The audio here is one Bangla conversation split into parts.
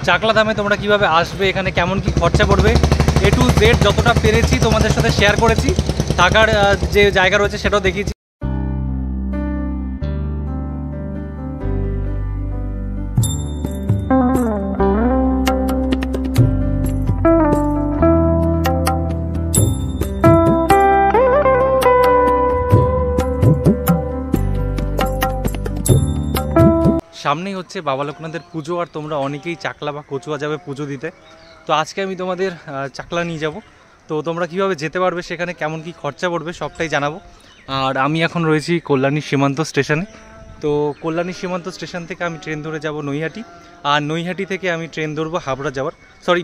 চাকলা ধামে তোমরা কিভাবে আসবে, এখানে কেমন কি খরচা পড়বে, A to Z যতটা পেরেছি তোমাদের সাথে শেয়ার করেছি। থাকার যে জায়গা রয়েছে সেটাও দেখিয়েছি। সামনেই হচ্ছে বাবা লোকনাথের পুজো, আর তোমরা অনেকেই চাকলা বা কচুয়া যাবে পুজো দিতে। তো আজকে আমি তোমাদের চাকলা নিয়ে যাব। তো তোমরা কিভাবে যেতে পারবে, সেখানে কেমন কি খরচা পড়বে সবটাই জানাবো। আর আমি এখন রয়েছি কল্যাণী সীমান্ত স্টেশনে। তো কল্যাণী সীমান্ত স্টেশন থেকে আমি ট্রেন ধরে যাব নৈহাটি, আর নৈহাটি থেকে আমি ট্রেন ধরবো হাবড়া যাওয়ার,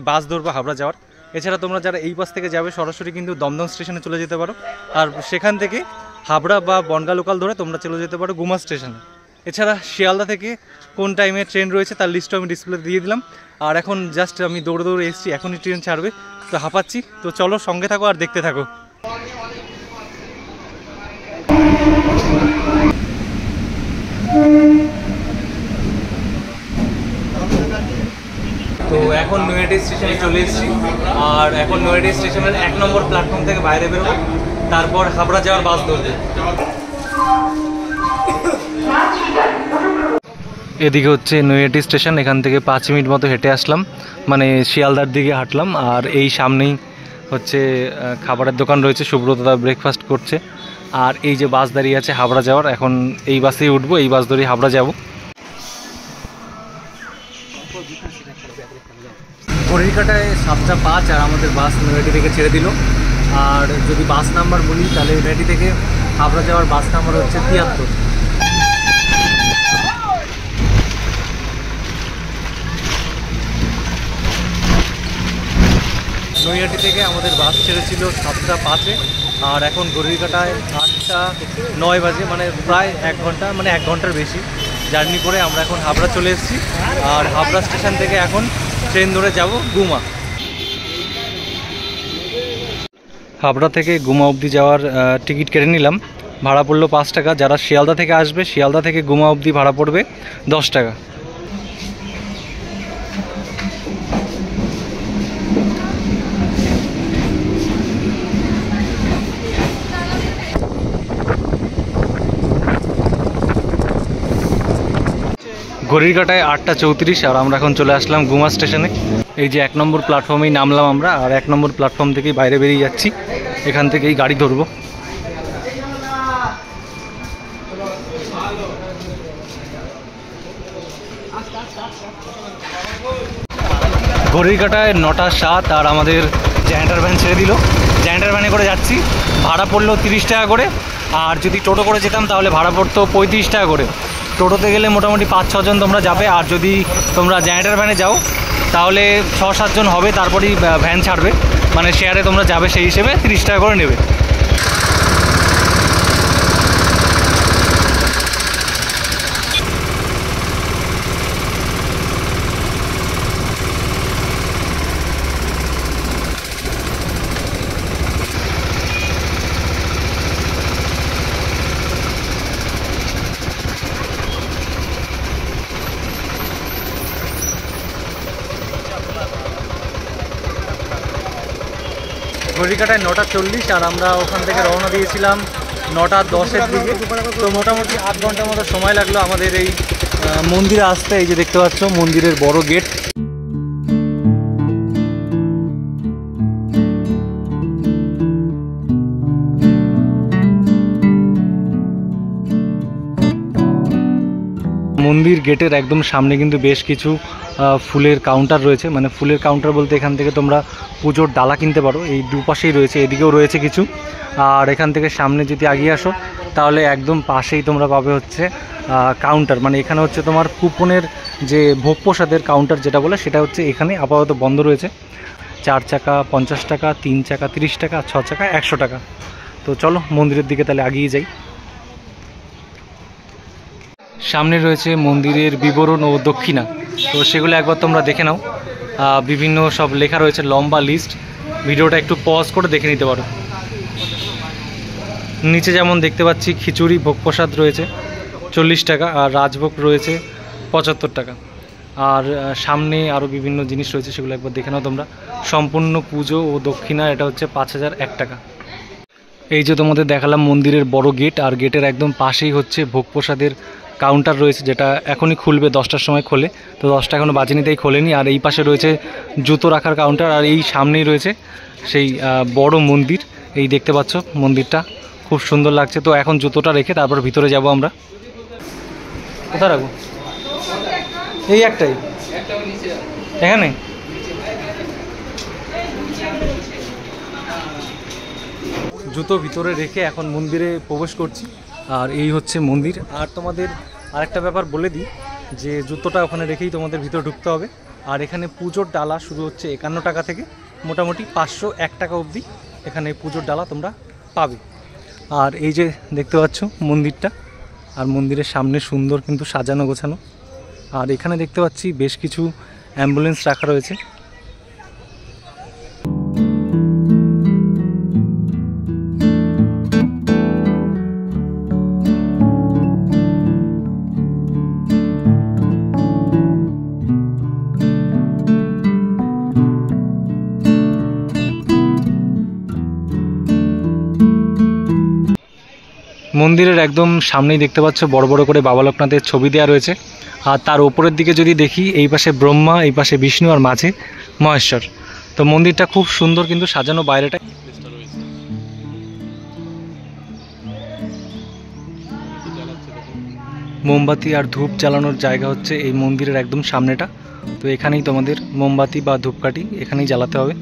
বাস ধরবো হাবড়া যাওয়ার। এছাড়া তোমরা যারা এই বাস থেকে যাবে সরাসরি কিন্তু দমদম স্টেশনে চলে যেতে পারো, আর সেখান থেকে হাবড়া বা বনগা লোকাল ধরে তোমরা চলে যেতে পারো গুমা স্টেশনে। এছাড়া শিয়ালদা থেকে কোন টাইমে ট্রেন রয়েছে তার লিস্টও আমি ডিসপ্লে দিয়ে দিলাম। আর এখন জাস্ট আমি দৌড়ে দৌড়ে এসেছি, এখনই ট্রেন ছাড়বে, তো হাঁপাচ্ছি। তো চলো সঙ্গে থাকো আর দেখতে থাকো। তো এখন নৈহাটি স্টেশনে চলে এসেছি, আর এখন নৈহাটি স্টেশনের 1 নম্বর প্ল্যাটফর্ম থেকে বাইরে বেরোবো, তারপর হাবড়া যাওয়ার বাস ধরবো। এদিকে হচ্ছে নৈহাটি স্টেশন, এখান থেকে 5 মিনিট মতো হেঁটে আসলাম, মানে শিয়ালদার দিকে হাঁটলাম। আর এই সামনেই হচ্ছে খাবারের দোকান রয়েছে, সুব্রতদা ব্রেকফাস্ট করছে। আর এই যে বাস দাঁড়িয়ে আছে হাবড়া যাওয়ার, এখন এই বাসেই উঠবো, এই বাস ধরেই হাবড়া যাব। ঘড়ির কাঁটায় 7:05, আর আমাদের বাস নৈহাটি থেকে ছেড়ে দিল। আর যদি বাস নাম্বার বলি তাহলে নৈহাটি থেকে হাবড়া যাওয়ার বাস নাম্বার হচ্ছে 73। নৈহাটি থেকে আমাদের বাস ছেড়েছিল 7:05-এ, আর এখন ঘড়ির কাঁটায় 8:09 বাজে, মানে প্রায় 1 ঘন্টা, মানে 1 ঘন্টার বেশি জার্নি করে আমরা এখন হাবড়া চলে এসেছি। আর হাবড়া স্টেশন থেকে এখন ট্রেন ধরে যাব গুমা। হাবড়া থেকে গুমা অবধি যাওয়ার টিকিট কেটে নিলাম, ভাড়া পড়লো 5 টাকা। যারা শিয়ালদা থেকে আসবে, শিয়ালদা থেকে গুমা অবধি ভাড়া পড়বে 10 টাকা। ঘড়ির কাঁটায় 8:34, আর আমরা এখন চলে আসলাম গুমা স্টেশনে। এই যে 1 নম্বর প্ল্যাটফর্মেই নামলাম আমরা, আর 1 নম্বর প্ল্যাটফর্ম থেকেই বাইরে বেরিয়ে যাচ্ছি, এখান থেকেই গাড়ি ধরবো। ঘড়ির কাঁটায় 9:07, আর আমাদের জেনারেটর ভ্যান ছেড়ে দিল। জেনারেটর ভ্যানে করে যাচ্ছি, ভাড়া পড়লো 30 টাকা করে। আর যদি টোটো করে যেতাম তাহলে ভাড়া পড়তো 35 টাকা করে। টোটোতে গেলে মোটামুটি 5-6 জন তোমরা যাবে, আর যদি তোমরা জেনারেটর ভ্যানে যাও তাহলে 6-7 জন হবে, তারপরেই ভ্যান ছাড়বে, মানে শেয়ারে তোমরা যাবে, সেই হিসেবে 30 টাকা করে নেবে। ঘড়ির কাঁটায় 9:40, আর আমরা ওখান থেকে রওনা দিয়েছিলাম 9:10-এর দিকে। তো মোটামুটি 8 ঘন্টার মতো সময় লাগলো আমাদের এই মন্দিরে আসতে। এই যে দেখতে পাচ্ছ মন্দিরের বড় গেট। মন্দির গেটের একদম সামনে কিন্তু বেশ কিছু ফুলের কাউন্টার রয়েছে, মানে ফুলের কাউন্টার বলতে এখান থেকে তোমরা পুজোর ডালা কিনতে পারো। এই দুপাশেই রয়েছে, এদিকেও রয়েছে কিছু। আর এখান থেকে সামনে যদি এগিয়ে আসো তাহলে একদম পাশেই তোমরা পাবে হচ্ছে কাউন্টার, মানে এখানে হচ্ছে তোমার কুপনের যে ভোগ প্রসাদের কাউন্টার যেটা বলে, সেটা হচ্ছে এখানে আপাতত বন্ধ রয়েছে। 4 চাকা 50 টাকা, 3 চাকা 30 টাকা, 6 চাকা 100 টাকা। তো চলো মন্দিরের দিকে তাহলে এগিয়ে যাই। সামনে রয়েছে মন্দিরের বিবরণ ও দক্ষিণা, তো সেগুলো একবার তোমরা দেখে নাও। বিভিন্ন সব লেখা রয়েছে, লম্বা লিস্ট। ভিডিওটা একটু পজ করে দেখে নিতে পারো। নিচে যেমন দেখতে পাচ্ছি খিচুড়ি ভোগ প্রসাদ রয়েছে 40 টাকা, আর রাজভোগ রয়েছে 75 টাকা। আর সামনে আরও বিভিন্ন জিনিস রয়েছে, সেগুলো একবার দেখে নাও তোমরা। সম্পূর্ণ পুজো ও দক্ষিণা এটা হচ্ছে 5001 টাকা। এই যে তোমাদের দেখালাম মন্দিরের বড় গেট, আর গেটের একদম পাশেই হচ্ছে ভোগ প্রসাদের কাউন্টার রয়েছে, যেটা এখনই খুলবে, 10টার সময় খোলে, তো 10টা এখনও বাজেনি তাই খোলেনি। আর এই পাশে রয়েছে জুতো রাখার কাউন্টার, আর এই সামনেই রয়েছে সেই বড় মন্দির। এই দেখতে পাচ্ছ মন্দিরটা খুব সুন্দর লাগছে। তো এখন জুতোটা রেখে তারপর ভিতরে যাব আমরা। কোথায় রাখবো? এই একটাই এখানে। জুতো ভিতরে রেখে এখন মন্দিরে প্রবেশ করছি। আর এই হচ্ছে মন্দির। আর তোমাদের আরেকটা ব্যাপার বলে দিই, যে জুতোটা ওখানে রেখেই তোমাদের ভিতরে ঢুকতে হবে। আর এখানে পুজোর ডালা শুরু হচ্ছে 51 টাকা থেকে মোটামুটি 501 টাকা অবধি এখানে পুজোর ডালা তোমরা পাবে। আর এই যে দেখতে পাচ্ছ মন্দিরটা, আর মন্দিরের সামনে সুন্দর কিন্তু সাজানো গোছানো। আর এখানে দেখতে পাচ্ছি বেশ কিছু অ্যাম্বুলেন্স রাখা রয়েছে। মন্দিরের একদম সামনেই দেখতে পাচ্ছ বড় বড় করে বাবা লোকনাথের ছবি দেওয়া রয়েছে। আর তার ওপরের দিকে যদি দেখি, এই পাশে ব্রহ্মা, এই পাশে বিষ্ণু, আর মাঝে মহেশ্বর। তো মন্দিরটা খুব সুন্দর কিন্তু সাজানো, বাইরেটা। মোমবাতি আর ধূপ জ্বালানোর জায়গা হচ্ছে এই মন্দিরের একদম সামনেটা। তো এখানেই তোমাদের মোমবাতি বা ধূপকাঠি এখানেই জ্বালাতে হবে।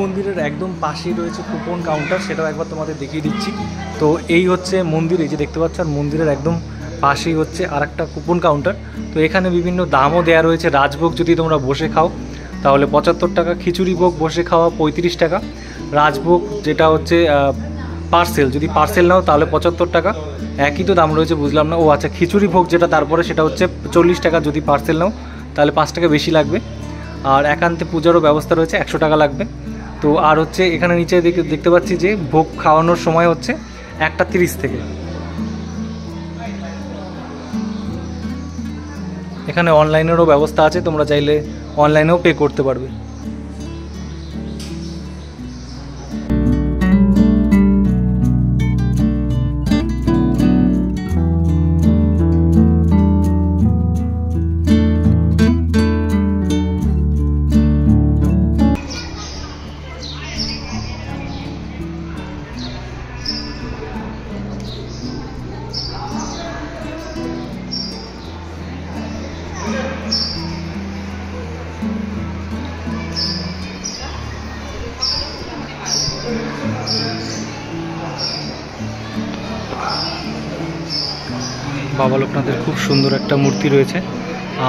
মন্দিরের একদম পাশেই রয়েছে কুপন কাউন্টার, সেটাও একবার তোমাদের দেখিয়ে দিচ্ছি। তো এই হচ্ছে মন্দির, এই যে দেখতে পাচ্ছ, আর মন্দিরের একদম পাশেই হচ্ছে আরেকটা কুপন কাউন্টার। তো এখানে বিভিন্ন দামও দেওয়া রয়েছে। রাজভোগ যদি তোমরা বসে খাও তাহলে 75 টাকা, খিচুড়ি ভোগ বসে খাওয়া 35 টাকা, রাজভোগ যেটা হচ্ছে পার্সেল, যদি পার্সেল নাও তাহলে 75 টাকা। একই তো দাম রয়েছে, বুঝলাম না। ও আচ্ছা, খিচুড়ি ভোগ যেটা তারপরে সেটা হচ্ছে 40 টাকা, যদি পার্সেল নাও তাহলে 5 টাকা বেশি লাগবে। আর একান্তে পূজারও ব্যবস্থা রয়েছে, 100 টাকা লাগবে। তো আর হচ্ছে এখানে নিচে দেখতে পাচ্ছি যে ভোগ খাওয়ানোর সময় হচ্ছে 1:30 থেকে। এখানে অনলাইনেরও ব্যবস্থা আছে, তোমরা চাইলে অনলাইনেও পে করতে পারবে। বাবা লোকনাথের খুব সুন্দর একটা মূর্তি রয়েছে,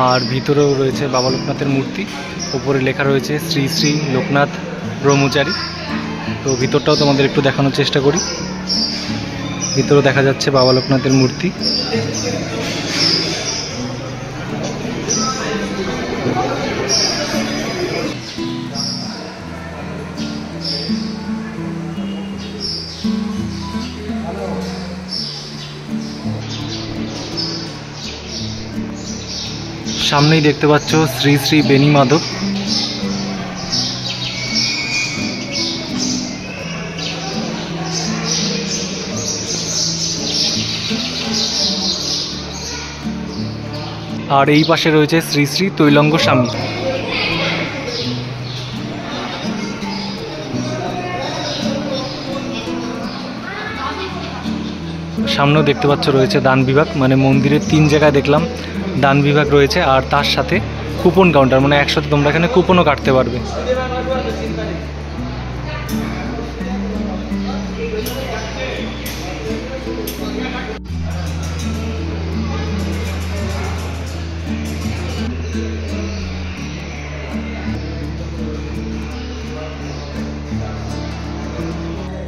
আর ভিতরেও রয়েছে বাবা লোকনাথের মূর্তি। উপরে লেখা রয়েছে শ্রী শ্রী লোকনাথ ব্রহ্মচারী। তো ভিতরটাও তোমাদের একটু দেখানোর চেষ্টা করি। ভিতরেও দেখা যাচ্ছে বাবা লোকনাথের মূর্তি। সামনেই দেখতে পাচ্ছ শ্রী শ্রী বেনি মাধব। আর এই পাশে রয়েছে শ্রী শ্রী তৈলঙ্গ স্বামী। সামনেও দেখতে পাচ্ছ রয়েছে দান বিভাগ, মানে মন্দিরের 3 জায়গায় দেখলাম দান বিভাগ রয়েছে, আর তার সাথে কুপন কাউন্টার, মানে একসাথে তোমরা এখানে কুপনও কাটতে পারবে।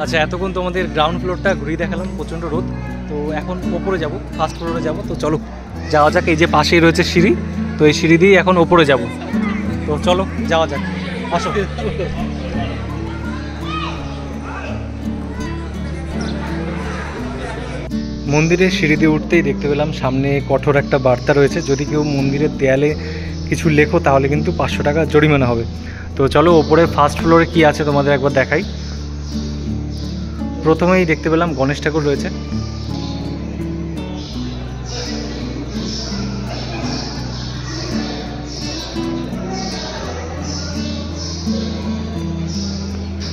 আচ্ছা, এতক্ষণ তোমাদের গ্রাউন্ড ফ্লোরটা ঘুরিয়ে দেখালাম, প্রচণ্ড রোদ। তো এখন ওপরে যাব, ফার্স্ট ফ্লোরে যাব। তো চলো যাওয়া যাক। এই যে পাশেই রয়েছে সিঁড়ি, তো এই সিঁড়ি দিয়েই এখন ওপরে যাব। তো চলো যাওয়া যাক, আসো। মন্দিরের সিঁড়ি দিয়ে উঠতেই দেখতে পেলাম সামনে কঠোর একটা বার্তা রয়েছে, যদি কেউ মন্দিরের দেয়ালে কিছু লেখো তাহলে কিন্তু 500 টাকা জরিমানা হবে। তো চলো ওপরে ফার্স্ট ফ্লোরে কি আছে তোমাদের একবার দেখাই। প্রথমেই দেখতে পেলাম গণেশ ঠাকুর রয়েছে।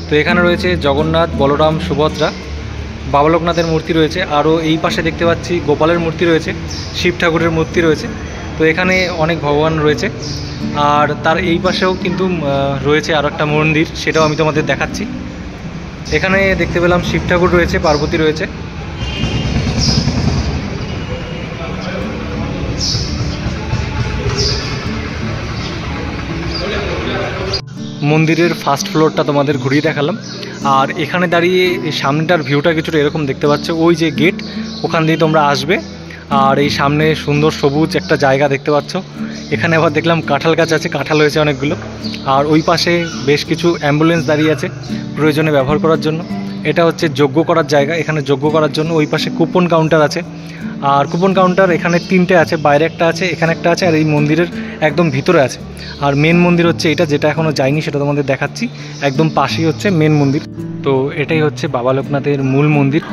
তো এখানে রয়েছে জগন্নাথ, বলরাম, সুভদ্রা, বাবা লোকনাথের মূর্তি রয়েছে। আরও এই পাশে দেখতে পাচ্ছি গোপালের মূর্তি রয়েছে, শিব ঠাকুরের মূর্তি রয়েছে। তো এখানে অনেক ভগবান রয়েছে। আর তার এই পাশেও কিন্তু রয়েছে আরও একটা মন্দির, সেটাও আমি তোমাদের দেখাচ্ছি। এখানে দেখতে পেলাম শিব ঠাকুর রয়েছে, পার্বতী রয়েছে। মন্দিরের ফার্স্ট ফ্লোরটা তোমাদের ঘুরিয়ে দেখালাম। আর এখানে দাঁড়িয়ে এই সামনেটার ভিউটা কিছুটা এরকম দেখতে পাচ্ছ, ওই যে গেট, ওখান দিয়ে তোমরা আসবে। আর এই সামনে সুন্দর সবুজ একটা জায়গা দেখতে পাচ্ছ। এখানে আবার দেখলাম কাঁঠাল গাছ আছে, কাঁঠাল হয়েছে অনেকগুলো। আর ওই পাশে বেশ কিছু অ্যাম্বুলেন্স দাঁড়িয়ে আছে প্রয়োজনে ব্যবহার করার জন্য। এটা হচ্ছে যজ্ঞ করার জায়গা, এখানে যজ্ঞ করার জন্য। ওই পাশে কুপন কাউন্টার আছে, আর কুপন কাউন্টার এখানে 3টে আছে, বাইরে একটা আছে, এখানে একটা আছে, আর এই মন্দিরের একদম ভিতরে আছে। আর মেন মন্দির হচ্ছে এটা, যেটা এখনও যায়নি সেটা তোমাদের দেখাচ্ছি। একদম পাশেই হচ্ছে মেন মন্দির। তো এটাই হচ্ছে বাবা লোকনাথের মূল মন্দির।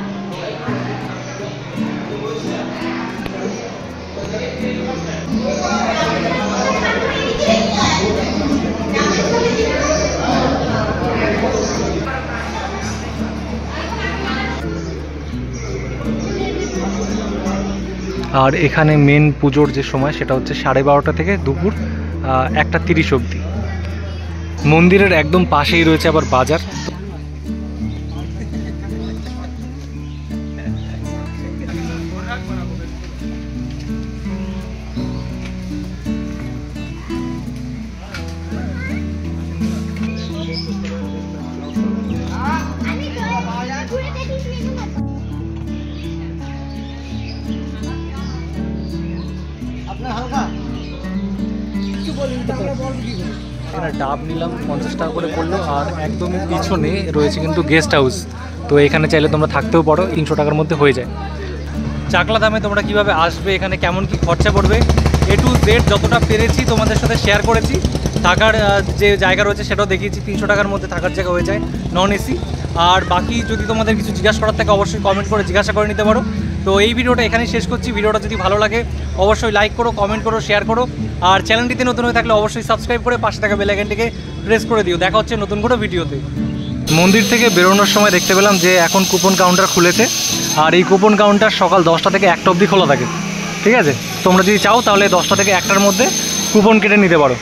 আর এখানে মেন পুজোর যে সময় সেটা হচ্ছে 12:30 থেকে দুপুর 1:30 অবধি। মন্দিরের একদম পাশেই রয়েছে আবার বাজার। এখানে ডাব নিলাম, 50 টাকা করে পড়লো। আর একদমই পিছনে রয়েছে কিন্তু গেস্ট হাউস। তো এখানে চাইলে তোমরা থাকতেও পারো, 300 টাকার মধ্যে হয়ে যায়। চাকলা দামে তোমরা কিভাবে আসবে, এখানে কেমন কি খরচা পড়বে, A to Z যতটা পেরেছি তোমাদের সাথে শেয়ার করেছি। থাকার যে জায়গা রয়েছে সেটাও দেখিয়েছি, 300 টাকার মধ্যে থাকার জায়গা হয়ে যায়, নন এসি। আর বাকি যদি তোমাদের কিছু জিজ্ঞাসা করার থাকে অবশ্যই কমেন্ট করে জিজ্ঞাসা করে নিতে পারো। তো এই ভিডিওটা এখানেই শেষ করছি। ভিডিওটা যদি ভালো লাগে অবশ্যই লাইক করো, কমেন্ট করো, শেয়ার করো। আর চ্যানেলটিতে নতুন হয়ে থাকলে অবশ্যই সাবস্ক্রাইব করে পাশে থাকা বেল আইকনটিকে প্রেস করে দিও। দেখা হচ্ছে নতুন কোনো ভিডিওতে। মন্দির থেকে বেরোনোর সময় দেখতে পেলাম যে এখন কুপন কাউন্টার খুলেছে। আর এই কুপন কাউন্টার সকাল 10টা থেকে 1টা অবধি খোলা থাকে। ঠিক আছে, তোমরা যদি চাও তাহলে 10টা থেকে 1টার মধ্যে কুপন কেটে নিতে পারো।